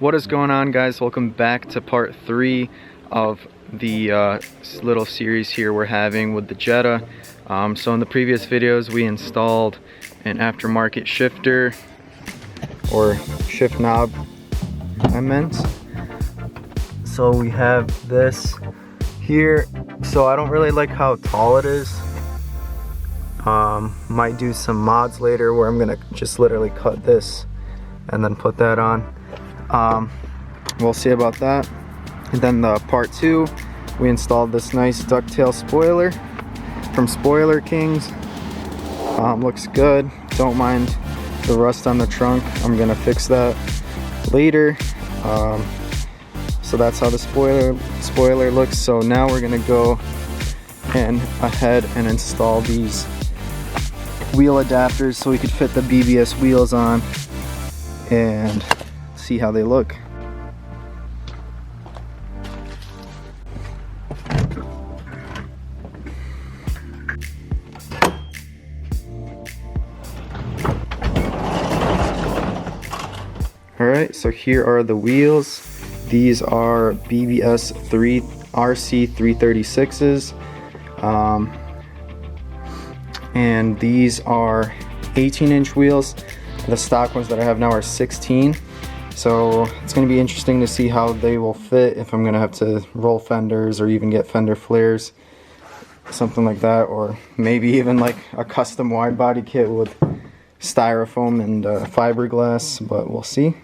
What is going on, guys? Welcome back to part 3 of the little series here we're having with the Jetta. So in the previous videos we installed an aftermarket shifter, or shift knob I meant. So we have this here. So I don't really like how tall it is. Might do some mods later where I'm gonna just literally cut this and then put that on. We'll see about that. And then the part 2, we installed this nice ducktail spoiler from Spoiler Kings. Looks good. Don't mind the rust on the trunk. I'm gonna fix that later. So that's how the spoiler looks. So now we're gonna go ahead and install these wheel adapters so we could fit the BBS wheels on and see how they look. Alright, so here are the wheels. These are BBS RC 336s. And these are 18-inch wheels. The stock ones that I have now are 16. So it's going to be interesting to see how they will fit, if I'm going to have to roll fenders or even get fender flares, something like that, or maybe even like a custom wide body kit with styrofoam and fiberglass, but we'll see.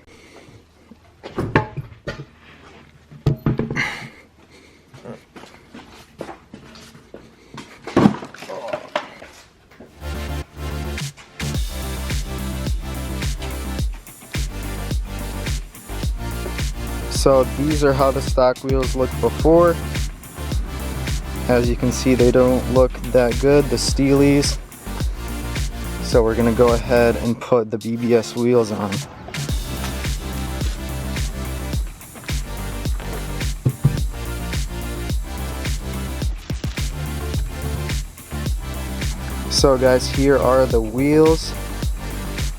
So these are how the stock wheels look before. As you can see, they don't look that good, the Steelies. So we're gonna go ahead and put the BBS wheels on. So guys, here are the wheels,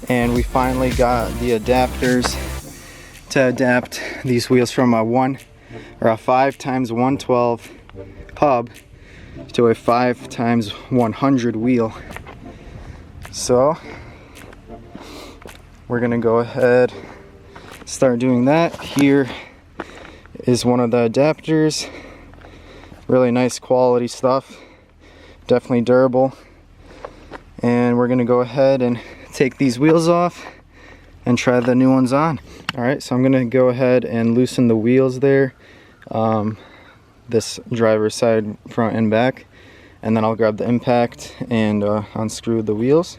and we finally got the adapters to adapt these wheels from a 5x112 hub to a 5x100 wheel. So we're gonna go ahead, start doing that. Here is one of the adapters. Really nice quality stuff, definitely durable. And we're gonna go ahead and take these wheels off and try the new ones on. Alright, so I'm gonna go ahead and loosen the wheels there, this driver's side, front and back, and then I'll grab the impact and unscrew the wheels.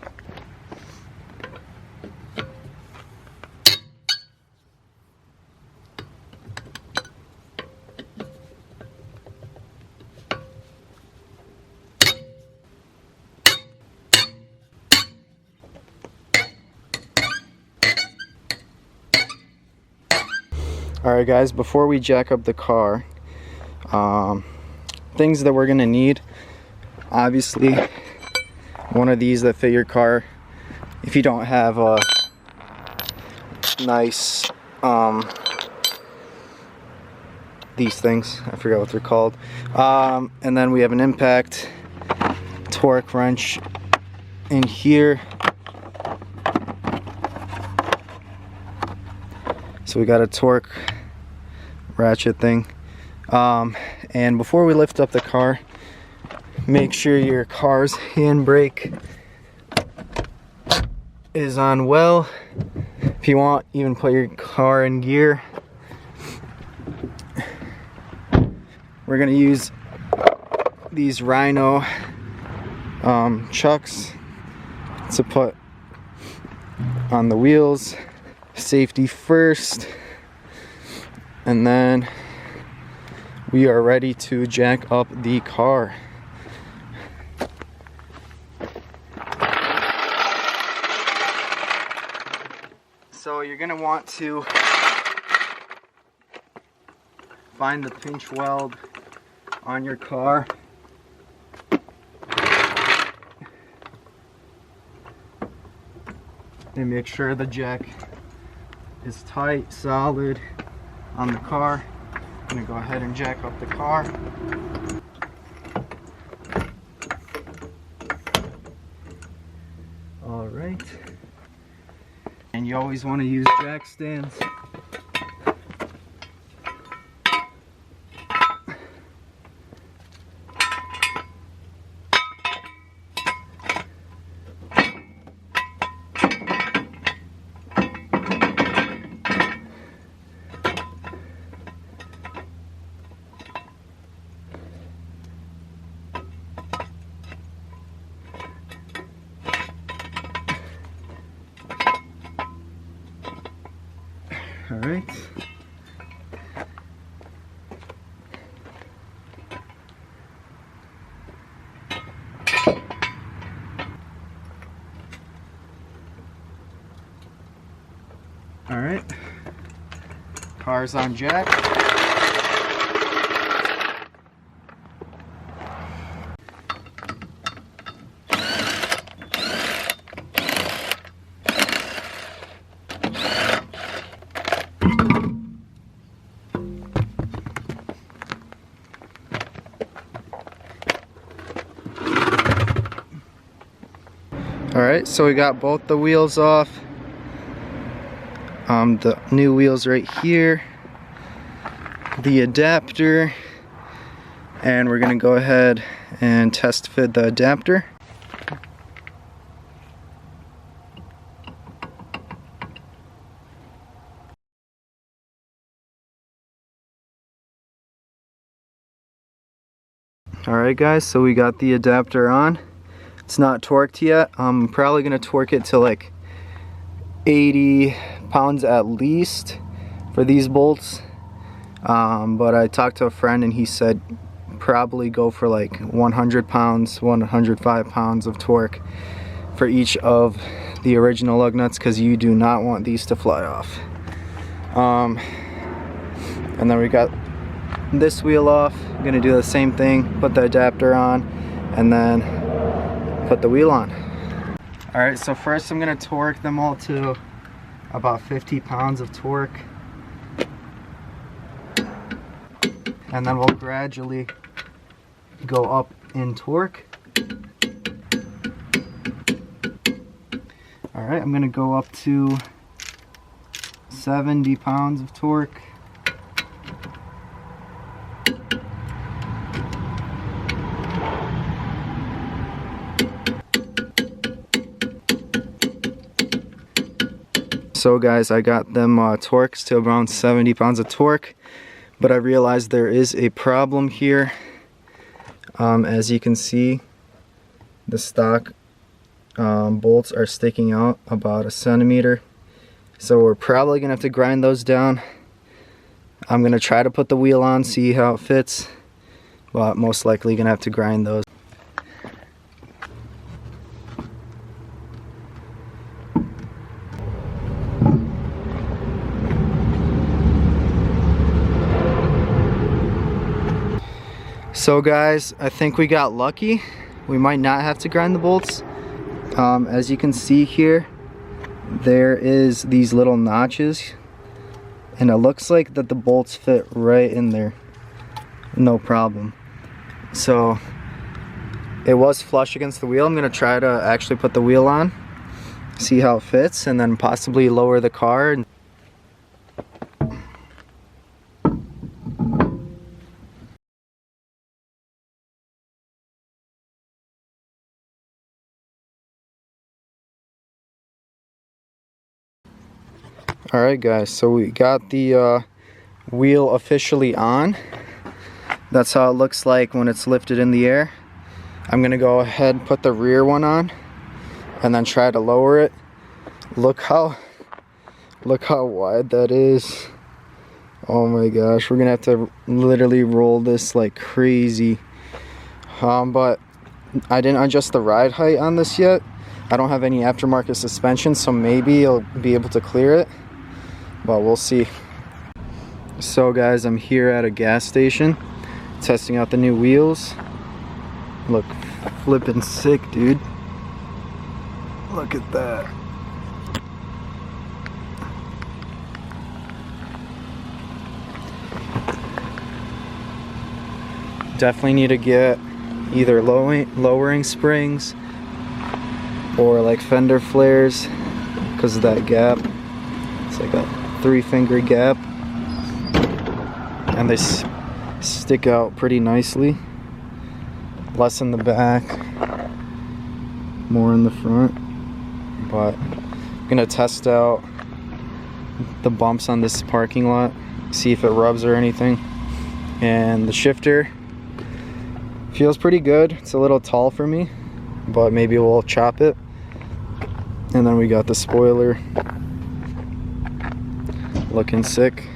Alright guys, before we jack up the car, things that we're gonna need, obviously one of these that fit your car. If you don't have a nice these things, I forgot what they're called, and then we have an impact torque wrench in here. So we got a torque ratchet thing, and before we lift up the car, make sure your car's handbrake is on well. If you want, even put your car in gear. We're gonna use these Rhino chucks to put on the wheels. Safety first, and then we are ready to jack up the car. So you're gonna want to find the pinch weld on your car. and make sure the jack is tight, solid on the car. I'm gonna go ahead and jack up the car. All right. And you always want to use jack stands. All right. All right. Car's on jack. Alright, so we got both the wheels off. The new wheels right here. The adapter. And we're gonna go ahead and test fit the adapter. Alright guys, so we got the adapter on. It's not torqued yet. I'm probably gonna torque it to like 80 pounds at least for these bolts. But I talked to a friend and he said probably go for like 100 pounds, 105 pounds of torque for each of the original lug nuts, because you do not want these to fly off. And then we got this wheel off. I'm gonna do the same thing, put the adapter on, and then put the wheel on. Alright, so first I'm gonna torque them all to about 50 pounds of torque. And then we'll gradually go up in torque. Alright, I'm gonna go up to 70 pounds of torque. So guys, I got them torques to around 70 pounds of torque, but I realized there is a problem here. As you can see, the stock bolts are sticking out about a centimeter. So we're probably gonna have to grind those down. I'm gonna try to put the wheel on, see how it fits, but most likely gonna have to grind those. So guys, I think we got lucky. We might not have to grind the bolts. As you can see here, there is these little notches, and it looks like that the bolts fit right in there, no problem. So it was flush against the wheel. I'm gonna try to actually put the wheel on, see how it fits, and then possibly lower the car. Alright guys, so we got the wheel officially on. That's how it looks like when it's lifted in the air. I'm gonna go ahead and put the rear one on and then try to lower it. Look how wide that is. Oh my gosh, we're gonna have to literally roll this like crazy. But I didn't adjust the ride height on this yet. I don't have any aftermarket suspension, so maybe I'll be able to clear it, but we'll see. So guys, I'm here at a gas station testing out the new wheels. Look flippin' sick, dude. Look at that. Definitely need to get either lowering springs or like fender flares because of that gap. It's like a 3-finger gap, and they stick out pretty nicely. Less in the back, more in the front. But I'm gonna test out the bumps on this parking lot, see if it rubs or anything. And the shifter feels pretty good. It's a little tall for me, but maybe we'll chop it. And then we got the spoiler looking sick.